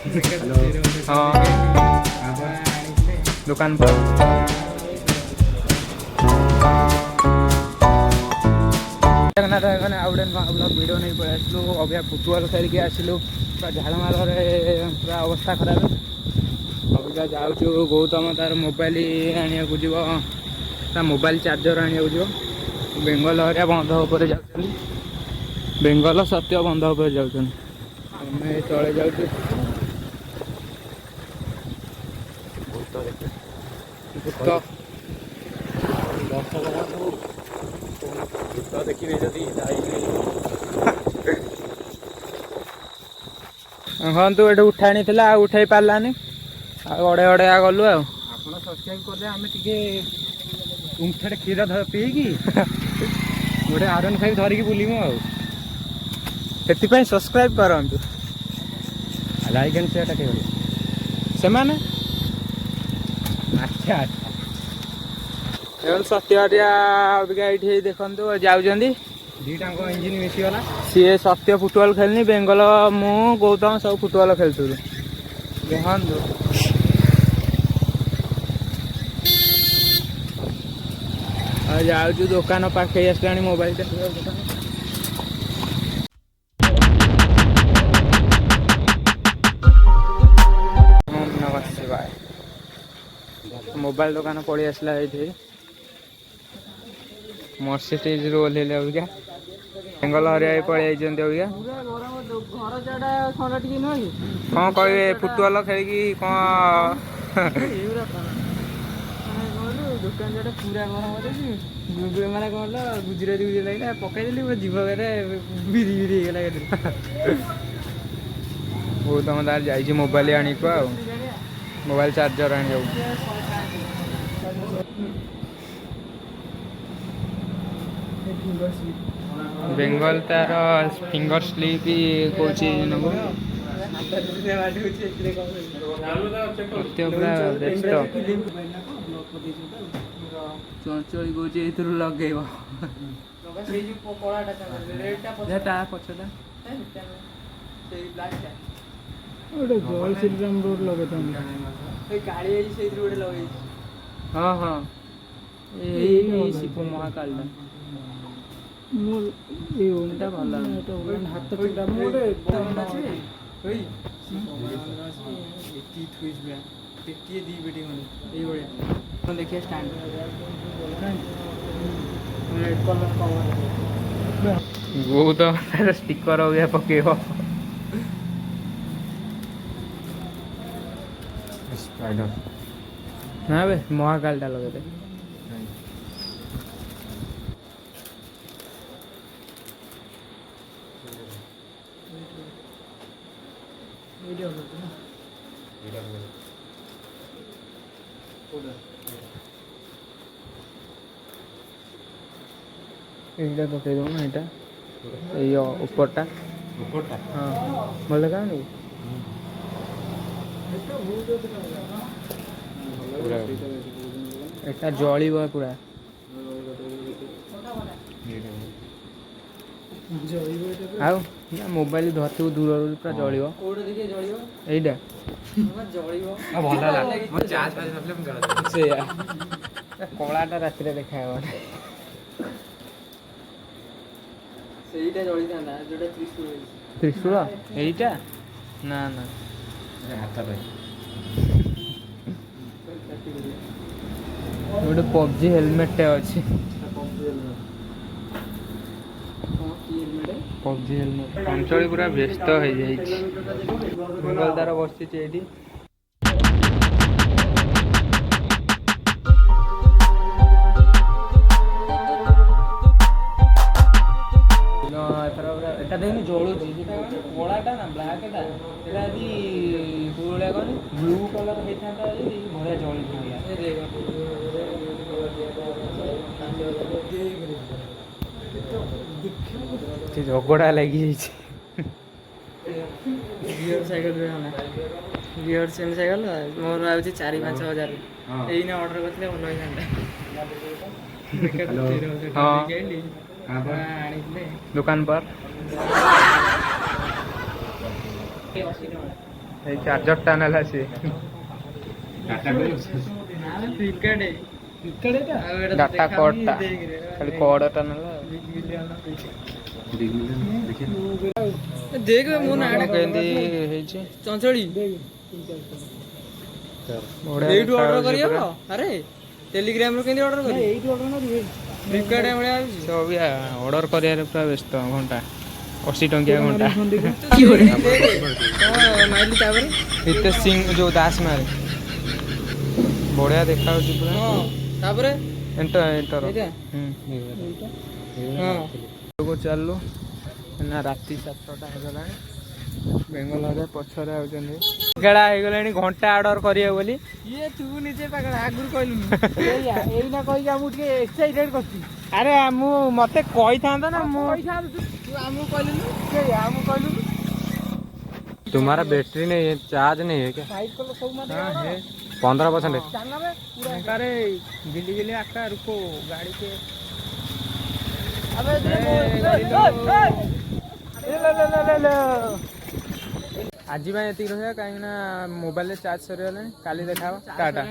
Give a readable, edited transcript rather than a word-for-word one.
हाँ दुकान पर भिड नहीं पलि आसलु अभिया फुटबल खेल के आसलु पूरा झाड़माल पूरा अवस्था खराब अबिका जाऊँ गौतम तार मोबाइल आने को मोबाइल चार्जर आने को बेंगल हरिया बंध उपर जा बेंगल सत्य बंध उपर जाऊँ तले जाऊँ देखिए जदि हाँ तू ये उठाणी था उठाई पारानी अड़े अड़े गलु आप सब्सक्राइब कले आम टे उठे क्षीर पीकी गोटे R15 धरिकी बुलमु से सब्सक्राइब करंतु लाइक एंड शेयर टे से अच्छा अच्छा सत्य अबिका ये देखते जाऊँ दीटा इंजिन मिसीगला सी सत्य फुटबल खेलनी बेंगल मु गौतम सब फुटबल खेलुलु देखु जाऊँ दुकान पाखे आसला मोबाइल मोबाइल दुकान पलि आसला ये मर्सिडीज ओह्लैले अबिका बेंगल हरिया पलि अबिका कौन कहे फुटबल खेलिकी कौन दुकान जो पूरा गरम मैंने कौन गुजराती गुजर लगे पकईदेली पूरा जीव बिरी बिरी बहुत तुम तार जा मोबाइल आने को मोबाइल चार्जर आने बेंगल तार फिंगर स्लीप कौच चंचली कौच लगे जय श्रीराम रोड लगे हाँ हाँ यही शिव महाकाल भल हाथ देखिए स्टैंड बहुत स्टिकर हो गया पकेब ना बे महाकाल टा लगे ये पकई दो ना यहाँ उपरटा हाँ भल देखा एटा जली पूरा आउ मोबाइल धरती दूर पूरा जल यहीटा कलाटा रात देखा त्रिशूल यहीटा ना ना गोटे पबजी हेलमेट अच्छी पबजी हेलमेट अंचल पूरा व्यस्त हो जाए तार बस देखनी जलुची कलाटा ना ब्लाकटा पूरा कौन ब्लू कलर होता भाया जली झगड़ा लगी gear cycle gear same cycle मोर आ 4-5 हजार यही ऑर्डर करते भल दुकान पर 80 टका ଏଇ ଚାର୍ଜରଟା ନେଲା ସିଏ ଡାଟା କର୍ଡଟା ଖାଲି କର୍ଡଟା ନେଲା ଦେଖ ମୋ ନାଁ କେମିତି ହେଇଛି ଚଞ୍ଚଳି ବଢିଆ ଏଇଠୁ ଅର୍ଡର ଦେଖାଯାଉଛି କରିହବ ପୁରା। ଆରେ ଟେଲିଗ୍ରାମରୁ କେମିତି ଅର୍ଡର କରିବ ଏଇଠୁ ଅର୍ଡର ନା ଫ୍ଲିପକାର୍ଟ ଭଳିଆ ଆଉଛି ସେ ଅବିକା ଅର୍ଡର କରିବାରେ ପୁରା ବ୍ୟସ୍ତ ଘଣ୍ଟା 80 ଟଙ୍କିଆ ଘଣ୍ଟା ମାଇଲି ତାପରେ ହିତେଶ ସିଂ ଯୋଉ ଦାସ ମାରେ ବଢିଆ ଦେଖାଯାଉଛି ପୁରା ହଁ ତାପରେ ଏଣ୍ଟର ଏଣ୍ଟର ଏଇଟା ହଁ ଚାଲୁ ନା ରାତି 7ଟା ହେଇଗଲାଣି ବେଙ୍ଗଲରେ ପଛରେ ଆଉଛନ୍ତି ଖେଳା ହେଇଗଲାଣି ଘଣ୍ଟା ଅର୍ଡର କରିବେ ବୋଲି ଇଏ ତୁ ନିଜେ ପାଗଳ ଆଗରୁ କହିଲୁନି ଏଇନା କହିକି ଆମକୁ ଟିକେ ଏକ୍ସାଇଟେଡ କରୁଛୁ ଆରେ ମୁଁ ମତେ କହିଥାନ୍ତ ନା ମୁଁ କହିଥାନ୍ତୁ ତୁ ଆମକୁ କହିଲୁନି ସେଇଆ ଆମକୁ कहलुनी तुम्हारा बैटरी नहीं है, चार्ज नहीं है क्या? साइड करो सब मत 15%। चलना बे पूरा अरे गिली गिली आका रुको गाड़ी के अबे आज एतिक रहा कहीं मोबाइल चार्ज सरीगला काली देखा टाटा